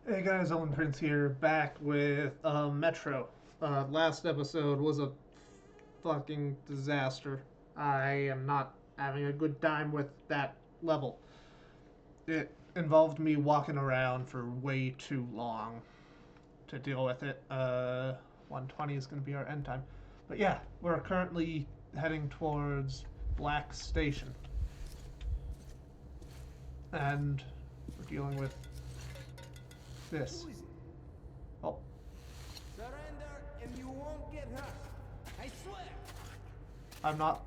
Hey guys, Owen Prince here, back with Metro. Last episode was a fucking disaster. I am not having a good time with that level. It involved me walking around for way too long to deal with it. 120 is going to be our end time. But yeah, we're currently heading towards Black Station. And we're dealing with this. Who is it? Oh, Surrender and you won't get hurt. I swear. I'm not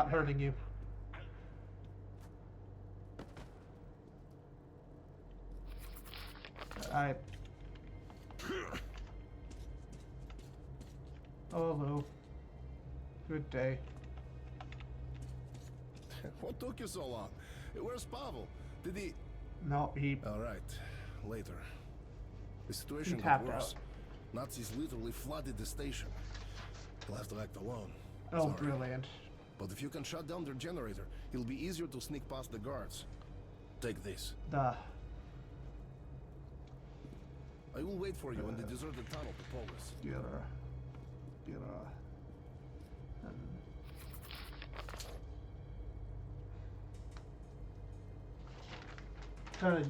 hurting you. I. Oh, hello. Good day. What took you so long? Where's Pavel? Did he... No, he. All right, later. The situation got tapped worse. out. Nazis literally flooded the station. He'll have to act alone. Oh, Sorry. brilliant. But if you can shut down their generator, it'll be easier to sneak past the guards. Take this. Duh. I will wait for you in the deserted tunnel to Polis. Kind of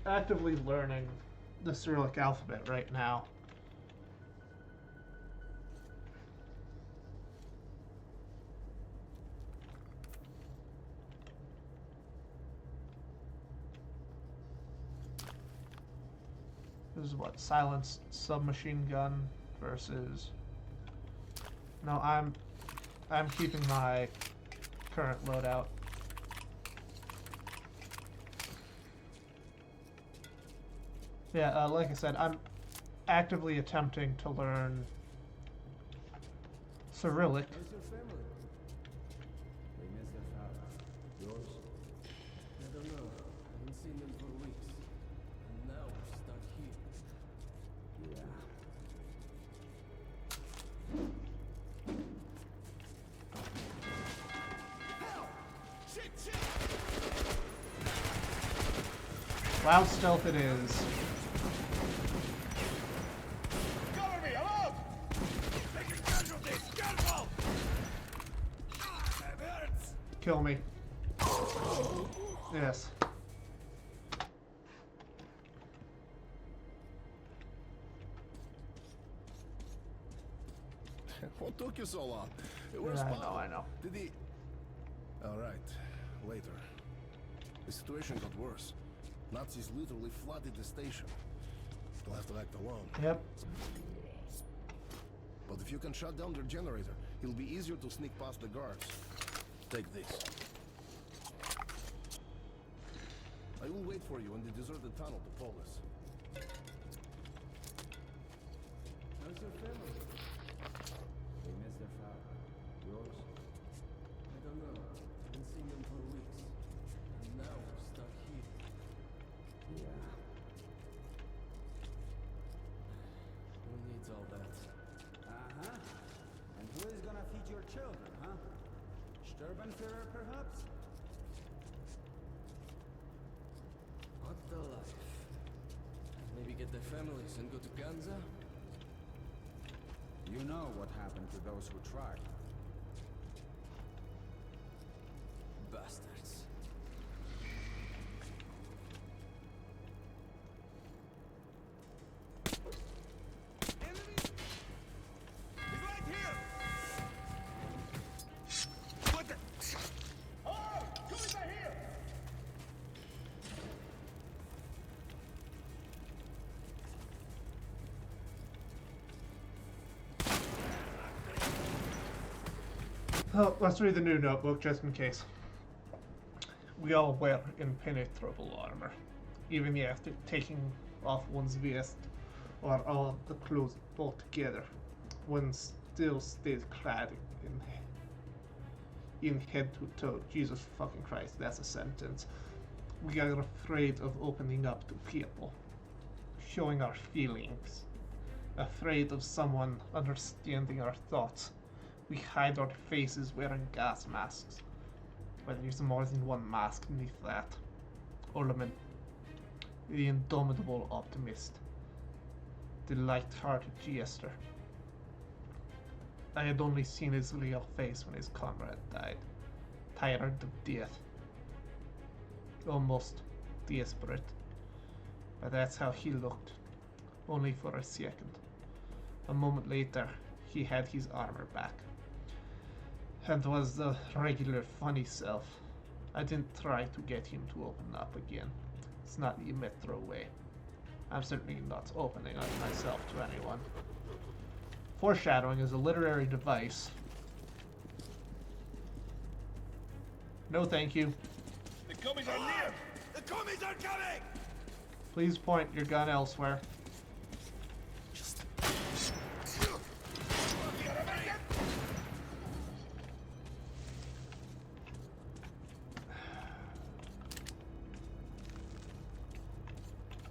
actively learning the Cyrillic alphabet right now. This is what, silenced submachine gun versus. No, I'm keeping my current loadout. Yeah, like I said, I'm actively attempting to learn Cyrillic. How's your family? They miss their father. Yours? I don't know. I haven't seen them for weeks. And now we're stuck here. Yeah. Help! Shit, shit! Loud stealth it is. Cover me! I'm out! Taking casualties! Careful! That hurts! Kill me. Yes. What took you so long? Where's Yeah, Pavel? I know. Did he... All right, later. The situation got worse. Nazis literally flooded the station. He'll have to act alone. Yep. But if you can shut down their generator, it'll be easier to sneak past the guards. Take this. I will wait for you in the deserted tunnel to Polis. How's your family? They miss their father. Yours? I don't know. Haven't seen them for weeks. And now we're stuck here. Yeah. Who needs all that? Uh-huh. And who is gonna feed your children, huh? Sturbenführer, perhaps? What the life? Maybe get their families and go to Ganza? You know what happened to those who tried. Bastards. Enemy! He's right here! What the? Oh! Guys are here! Oh, let's read the new notebook just in case. We all wear impenetrable armor, even after taking off one's vest or all the clothes altogether. One still stays clad in head to toe. Jesus fucking Christ, that's a sentence. We are afraid of opening up to people, showing our feelings, afraid of someone understanding our thoughts. We hide our faces wearing gas masks. But there's more than one mask beneath that. Ornament. the indomitable optimist, the light-hearted jester. I had only seen his real face when his comrade died, tired of death, almost desperate. But that's how he looked, only for a second. A moment later, he had his armor back, and was the regular funny self. I didn't try to get him to open up again. It's not the Metro way. I'm certainly not opening up myself to anyone. Foreshadowing is a literary device. No thank you. The commies are near! The commies are coming! Please point your gun elsewhere.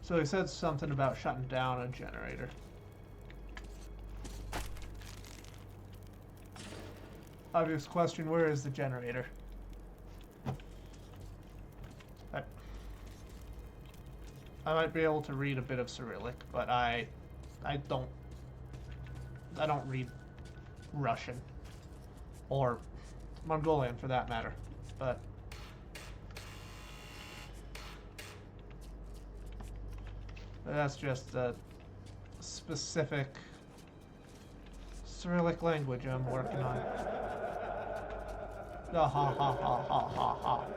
So he said something about shutting down a generator. Obvious question, where is the generator? I might be able to read a bit of Cyrillic, but I don't read Russian or Mongolian for that matter. But that's just a specific Cyrillic language I'm working on. Ha ha ha ha ha ha ha.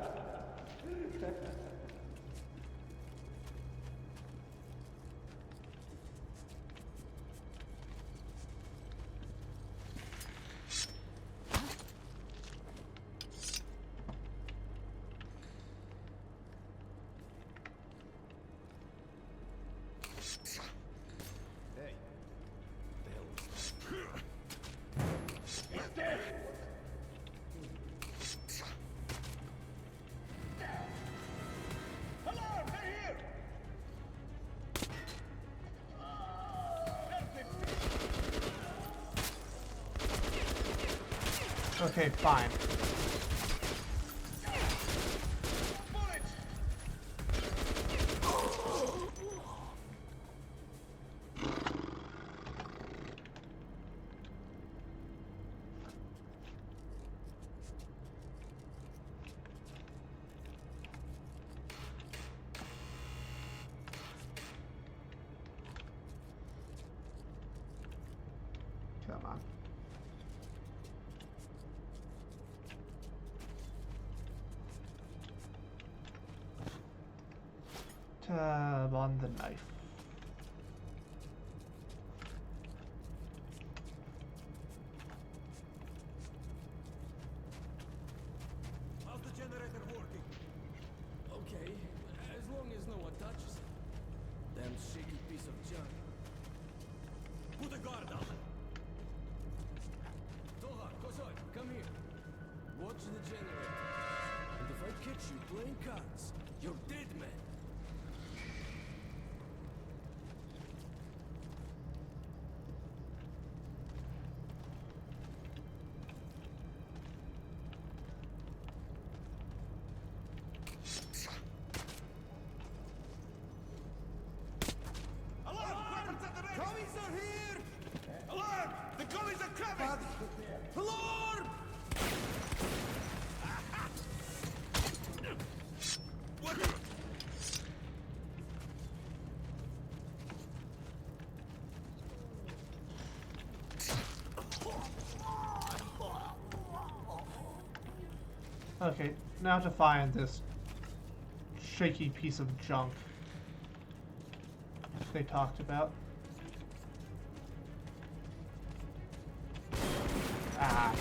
Okay, fine. Come on. Tab on the knife. How's the generator working? Okay, as long as no one touches it. Damn shaky piece of junk. Put a guard on it. Doha, Kosoi, come here. Watch the generator. And if I catch you playing cards, you're dead, man. Commies are here! Alarm! The commies are coming! Alarm! What? Okay, now to find this shaky piece of junk they talked about. Ah.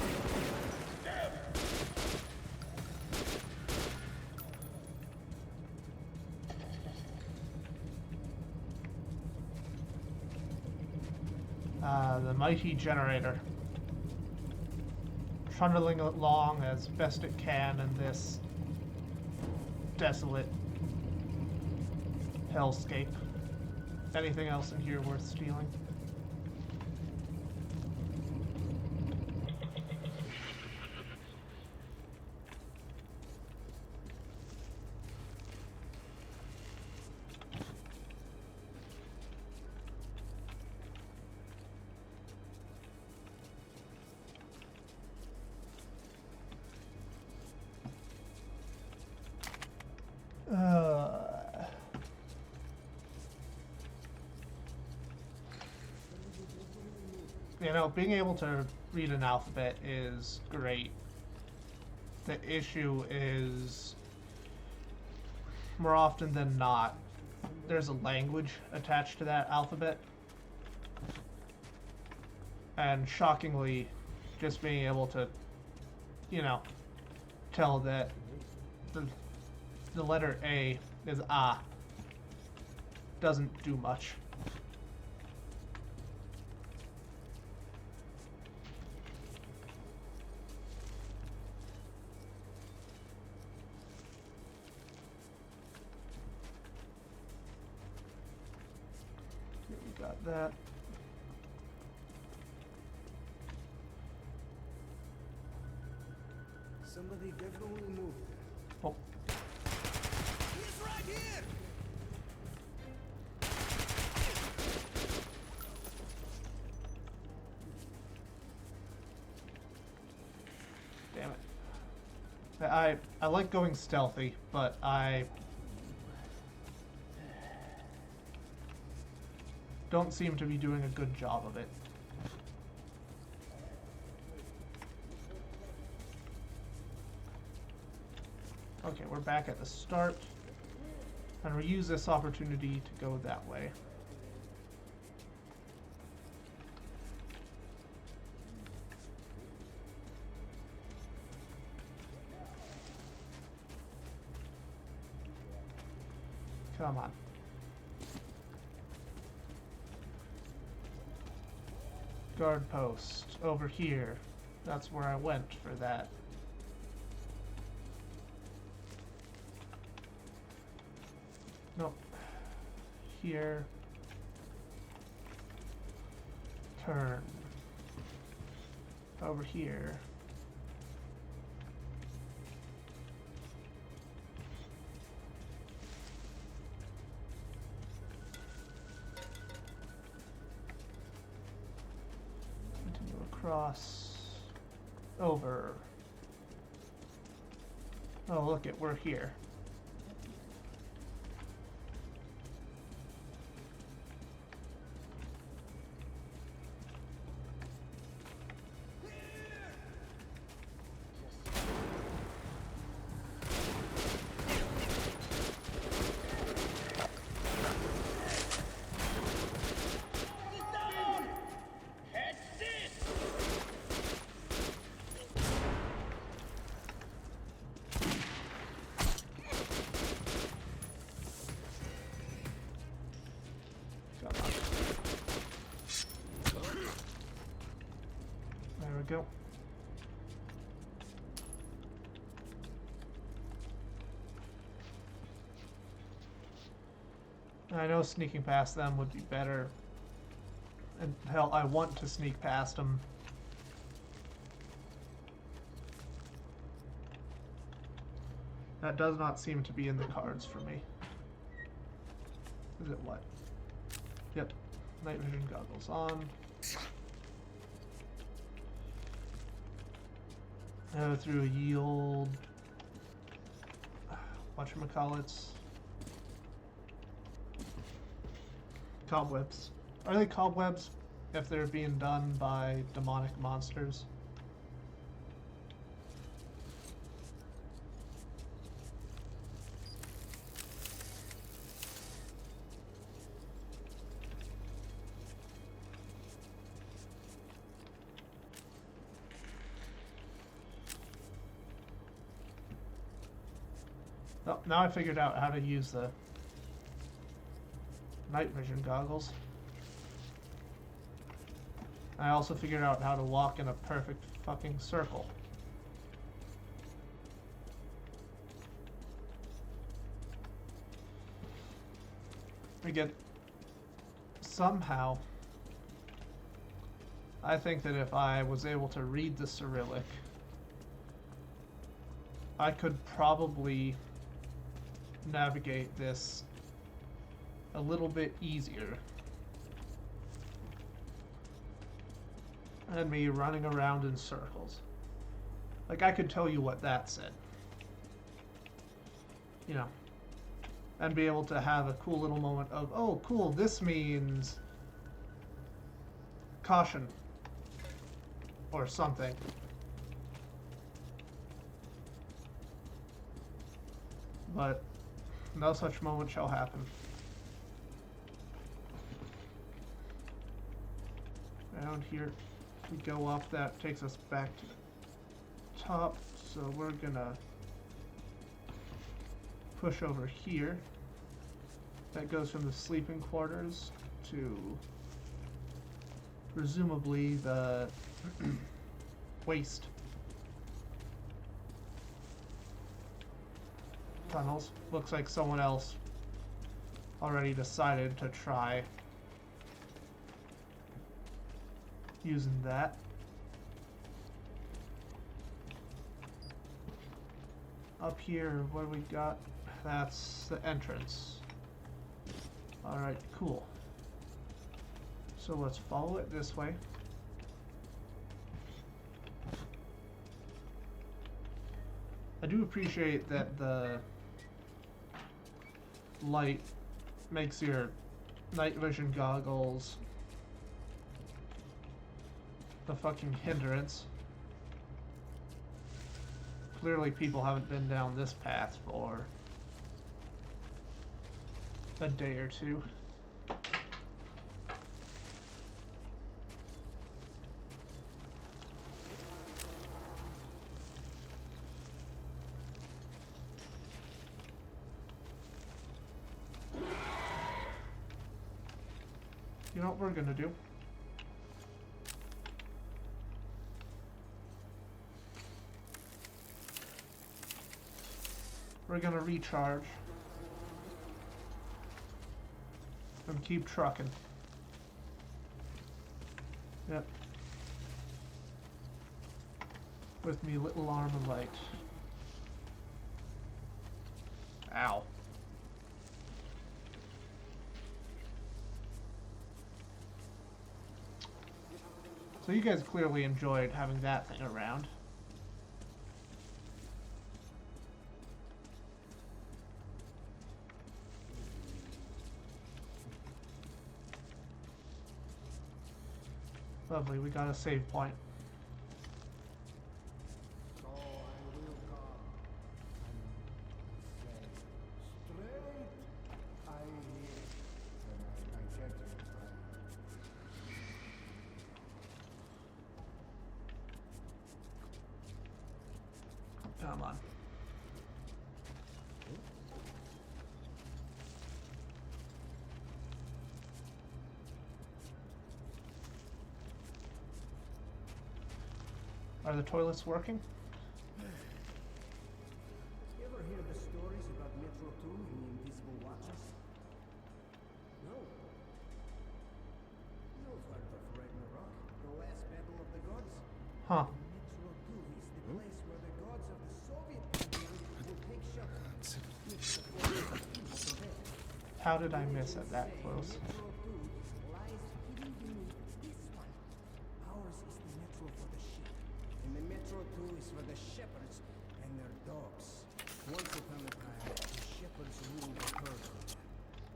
The mighty generator. Trundling along as best it can in this desolate hellscape. Anything else in here worth stealing? You know, being able to read an alphabet is great. The issue is, more often than not, there's a language attached to that alphabet. And shockingly, just being able to, you know, tell that the letter A is A doesn't do much. Okay, we got that. Somebody definitely moved there. Oh, He's right here! damn it. I like going stealthy, but I don't seem to be doing a good job of it. Okay, we're back at the start, and we'll use this opportunity to go that way. Come on. Guard post over here. That's where I went for that. Nope. Here. Turn. Over here. Continue across. Over. Oh, look it, we're here. There we go. I know sneaking past them would be better. And hell, I want to sneak past them. That does not seem to be in the cards for me. Is it what? Yep. Night vision goggles on. Through a yield. Whatchamacallits. Cobwebs. Are they cobwebs if they're being done by demonic monsters? Oh, now I figured out how to use the night vision goggles. I also figured out how to walk in a perfect fucking circle. Again, somehow, I think that if I was able to read the Cyrillic, I could probably navigate this a little bit easier than me running around in circles. Like, I could tell you what that said. You know, and be able to have a cool little moment of, oh, cool, this means caution, or something. But no such moment shall happen. Down here, if we go up, that takes us back to the top. So we're gonna push over here. That goes from the sleeping quarters to presumably the waste tunnels. Looks like someone else already decided to try using that. Up here, what do we got? That's the entrance. Alright, cool. So let's follow it this way. I do appreciate that the light makes your night vision goggles the fucking hindrance. Clearly people haven't been down this path for a day or two. You know what we're gonna do? We're gonna recharge and keep trucking. Yep. With me little arm and light. Ow. So you guys clearly enjoyed having that thing around. Lovely, we got a save point. So I will come and say straight I hear when I get you. Come on. Are the toilets working? You ever hear the stories about Metro 2 and the Invisible Watchers? No. You've heard of Ragnarok, the last battle of the gods? Huh. Metro 2 is the place where the gods of the Soviet Union will take shelter. How did I miss it that close? Metro 2 lies hidden beneath this one. Ours is the Metro for the sheep, and the Metro 2 is for the shepherds and their dogs. Once upon a time, the shepherds ruled the herd there.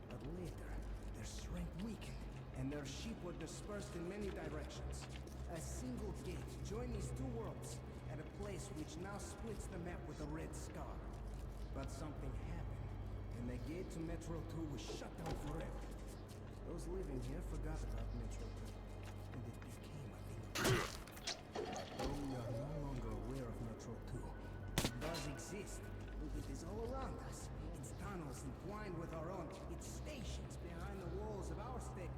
But later, their strength weakened, and their sheep were dispersed in many directions. A single gate joined these two worlds at a place which now splits the map with a red scar. But something happened, and the gate to Metro 2 was shut down forever. Those living here forgot about Metro 2, and it became a thing. Though we are no longer aware of Metro 2, it does exist. It is all around us. Its tunnels entwined with our own. Its stations behind the walls of our state.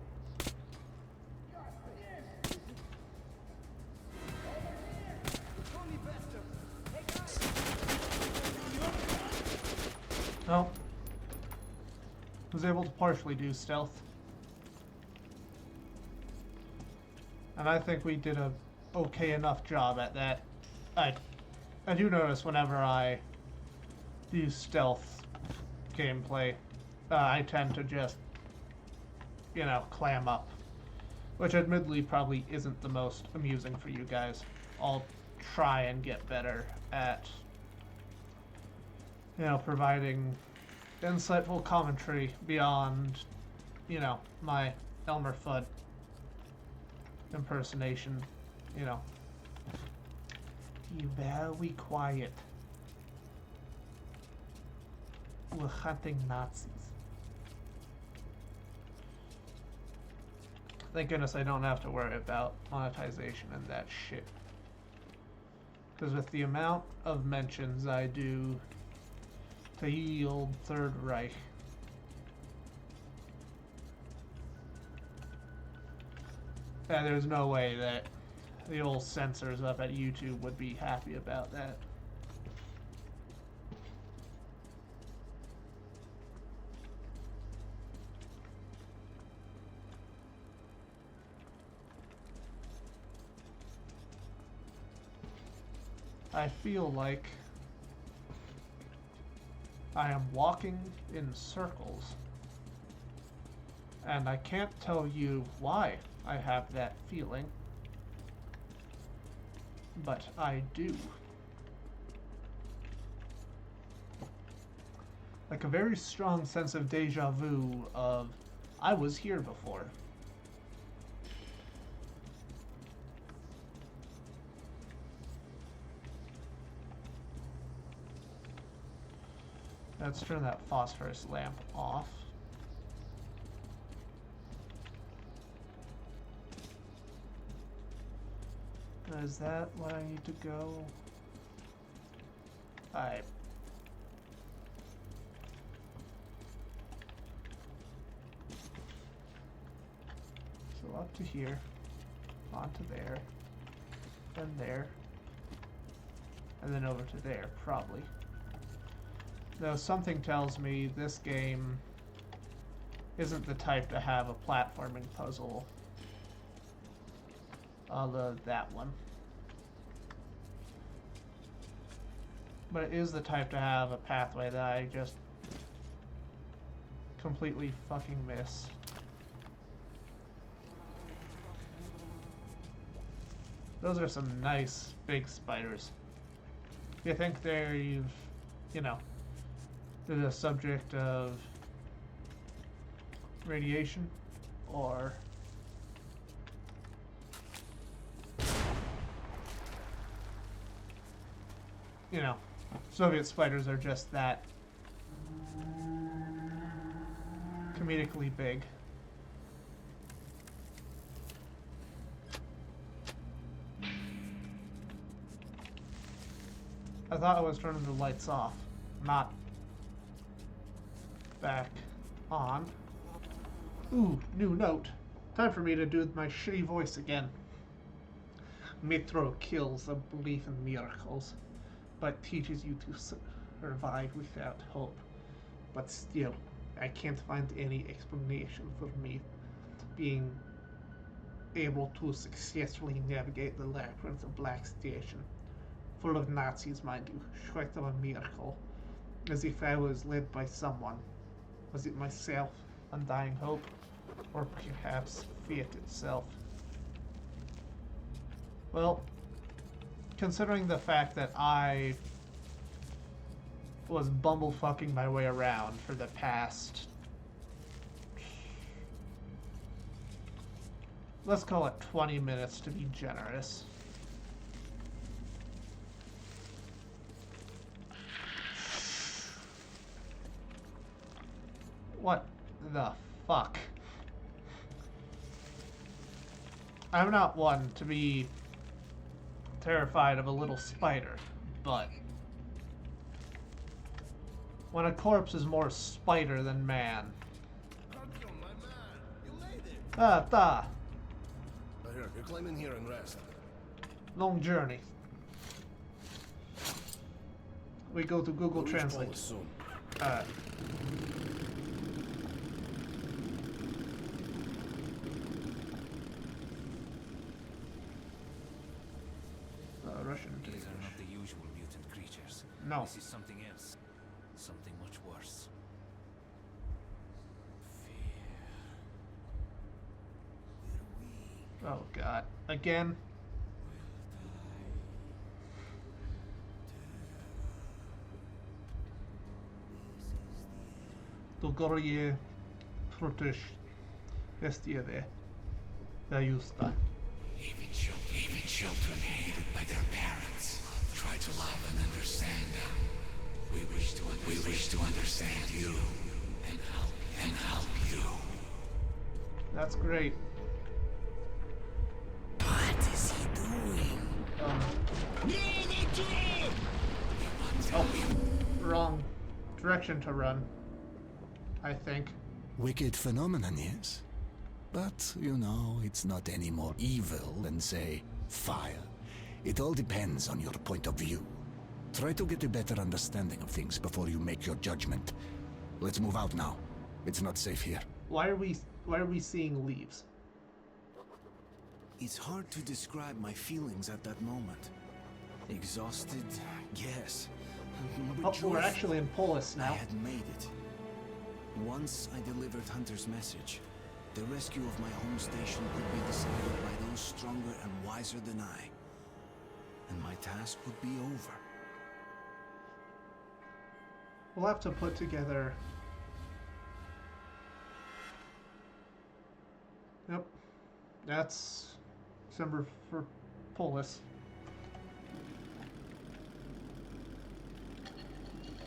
Tony Bester! Hey guys! No. Was able to partially do stealth. And I think we did a okay enough job at that. I do notice whenever I do stealth gameplay, I tend to just, you know, clam up. Which admittedly probably isn't the most amusing for you guys. I'll try and get better at, you know, providing insightful commentary beyond, you know, my Elmer Fudd impersonation, you know. Be very quiet. We're hunting Nazis. Thank goodness I don't have to worry about monetization and that shit. Because with the amount of mentions I do to the old Third Reich, and there's no way that the old censors up at YouTube would be happy about that. I feel like I am walking in circles, and I can't tell you why I have that feeling, but I do. Like a very strong sense of deja vu of, I was here before. Let's turn that phosphorus lamp off. Is that where I need to go? Alright. So up to here, onto there, then there, and then over to there, probably. Though something tells me this game isn't the type to have a platforming puzzle, although that one. But it is the type to have a pathway that I just completely fucking miss. Those are some nice big spiders. You think they're, you know, they're the subject of radiation, or you know, Soviet spiders are just that comedically big. I thought I was turning the lights off, not back on. Ooh, new note. Time for me to do my shitty voice again. Metro kills the belief in miracles, but teaches you to survive without hope. But still, I can't find any explanation for me being able to successfully navigate the labyrinth of Black Station. Full of Nazis, mind you, short of a miracle. As if I was led by someone. Was it myself, undying hope, or perhaps fate itself? Well, considering the fact that I was bumblefucking my way around for the past, let's call it 20 minutes to be generous. What the fuck? I'm not one to be terrified of a little spider, but when a corpse is more spider than man. Ah, da. Here, you climb in here and rest. Long journey. We go to Google We'll reach Translate. Polis soon. Russian. These are not the usual mutant creatures. No. This is something else. Something much worse. Fear. Oh god. Again? Dolgorie Protish Vestiere. Vajusta. Even children hated by their parents. to love and understand them. We wish to understand you and help you. That's great. What is he doing? Oh, wrong direction to run, I think. Wicked phenomenon, yes. But, you know, it's not any more evil than, say, fire. It all depends on your point of view. Try to get a better understanding of things before you make your judgment. Let's move out now. It's not safe here. Why are we seeing leaves? It's hard to describe my feelings at that moment. Exhausted, yes. But Oh, we're actually in Polis I now. had made it. Once I delivered Hunter's message, the rescue of my home station would be decided by those stronger and wiser than I. And my task would be over. We'll have to put together... Yep. That's December for Polis.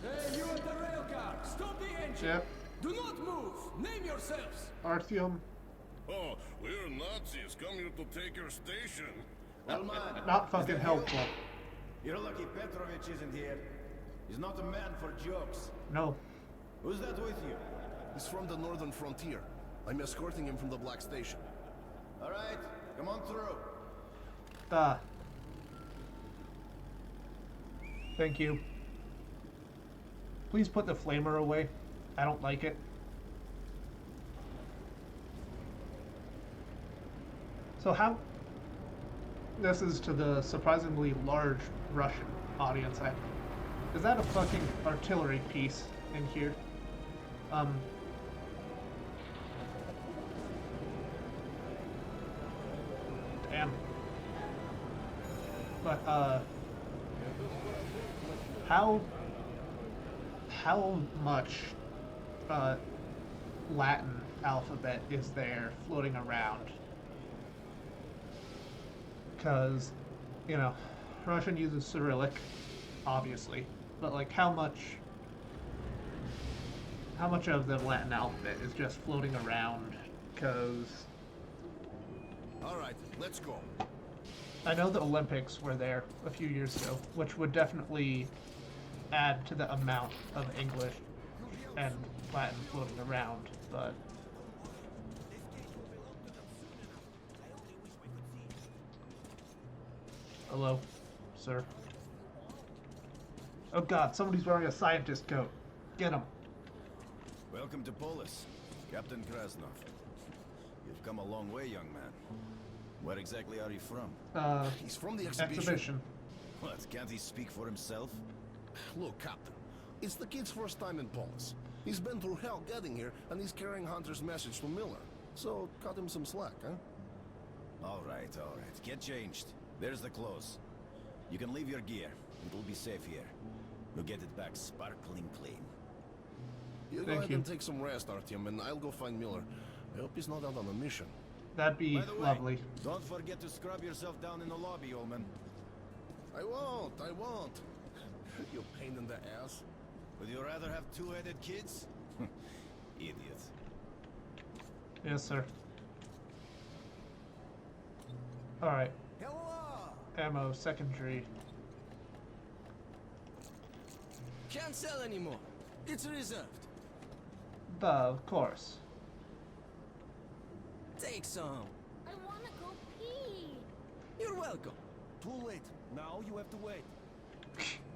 Hey, you at the rail car! Stop the engine! Yep. Do not move! Name yourselves! Artyom. Oh, we're Nazis. Come here to take your station. Well, man, Not fucking helpful. you're lucky Petrovich isn't here. He's not a man for jokes. No. Who's that with you? He's from the northern frontier. I'm escorting him from the Black Station. All right, come on through. Thank you. Please put the flamer away. I don't like it. So how... This is to the surprisingly large Russian audience. Is that a fucking artillery piece in here? Damn. But, how much, Latin alphabet is there floating around? Because, you know, Russian uses Cyrillic, obviously, but like how much of the Latin alphabet is just floating around? Because All right, let's go. I know the Olympics were there a few years ago, which would definitely add to the amount of English and Latin floating around, but hello, sir. Oh god, somebody's wearing a scientist coat. Get him. Welcome to Polis, Captain Krasnov. You've come a long way, young man. Where exactly are you from? He's from the exhibition. Exhibition. What, can't he speak for himself? Look, Captain, it's the kid's first time in Polis. He's been through hell getting here, and he's carrying Hunter's message to Miller. So, cut him some slack, huh? All right. Get changed. There's the clothes. You can leave your gear. It'll be safe here. We'll get it back sparkling clean. You go Thank ahead you. and take some rest, Artyom, and I'll go find Miller. I hope he's not out on a mission. That'd be By the way, lovely. don't forget to scrub yourself down in the lobby, old man. I won't. You pain in the ass. Would you rather have two-headed kids? Idiot. Yes, sir. Alright. Hello! Ammo, secondary. Can't sell anymore. It's reserved. Of course. Take some. I wanna go pee. You're welcome. Too late. Now you have to wait.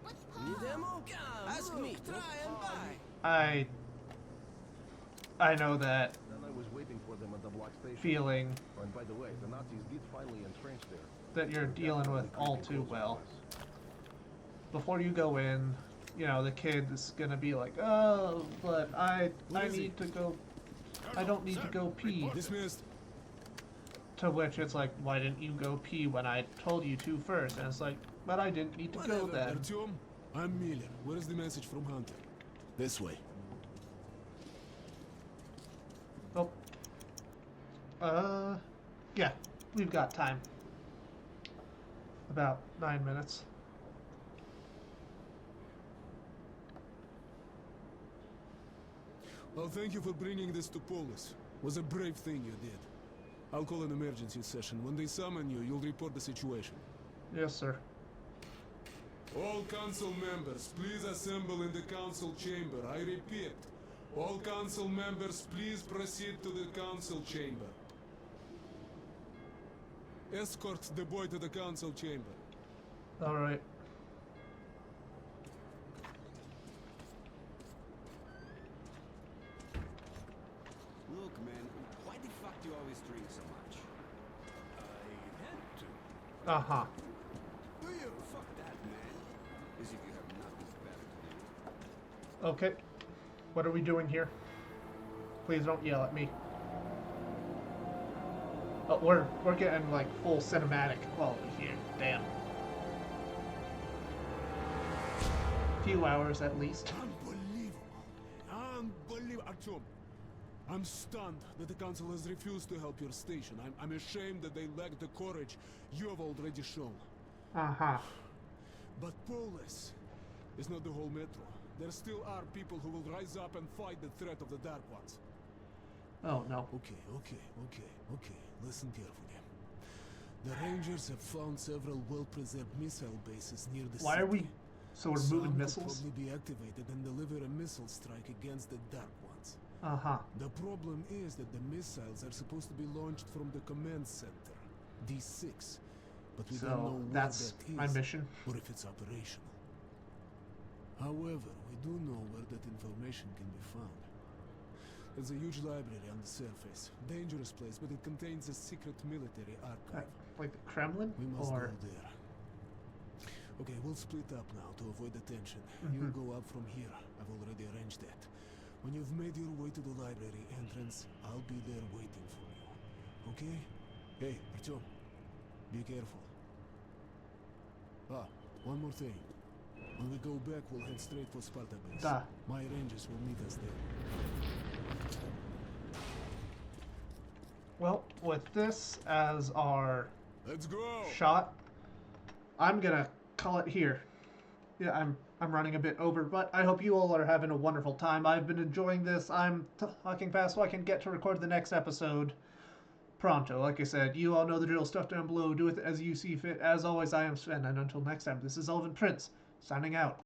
But Need ammo? Ask me. Try and buy. I know that Then I was waiting for them at the Black Station. feeling And by the way, the Nazis did finally entrench there. that you're dealing with all too well. Before you go in, you know, the kid's gonna be like, oh, but I need to go, I don't need to go pee. Dismissed. To which it's like, why didn't you go pee when I told you to first? And it's like, but I didn't need to go then. Artyom, I'm Miller. Where is the message from Hunter? This way. Oh. Yeah, we've got time. About 9 minutes. Well, thank you for bringing this to Polis. Was a brave thing you did. I'll call an emergency session. When they summon you, you'll report the situation. Yes, sir. All council members, please assemble in the council chamber. I repeat, all council members, please proceed to the council chamber. Escort the boy to the council chamber. All right. Look, man, why the fuck do you always drink so much? I had to. Uh-huh. Do you? Fuck that, man. As if you have nothing better to do. Okay. What are we doing here? Please don't yell at me. Oh, we're getting like full cinematic quality here. Damn. Few hours at least. Unbelievable. Unbelievable. Artyom, I'm stunned that the council has refused to help your station. I'm ashamed that they lack the courage you have already shown. Uh-huh. But Polis is not the whole metro. There still are people who will rise up and fight the threat of the Dark Ones. Oh no. Okay. Listen carefully. The Rangers have found several well-preserved missile bases near the city. Why are we... So we're moving Some missiles? could probably be activated and deliver a missile strike against the Dark Ones. Uh-huh. The problem is that the missiles are supposed to be launched from the command center, D6. But we don't know So where that's that is, my mission. or if it's operational. However, we do know where that information can be found. There's a huge library on the surface. Dangerous place, but it contains a secret military archive. Like the Kremlin? We must Or... go there. Okay, we'll split up now to avoid the tension. Mm-hmm. You'll go up from here. I've already arranged that. When you've made your way to the library entrance, I'll be there waiting for you. Okay? Hey, Artyom, be careful. Ah, one more thing. When we go back, we'll head straight for Sparta base. Duh. My rangers will meet us there. Well, with this as our Let's go! shot, I'm gonna call it here. Yeah, I'm running a bit over, but I hope you all are having a wonderful time. I've been enjoying this. I'm talking fast so I can get to record the next episode pronto. Like I said, you all know the drill. Stuff down below. Do it as you see fit. As always, I am Sven, and until next time, this is Elvin Prince, signing out.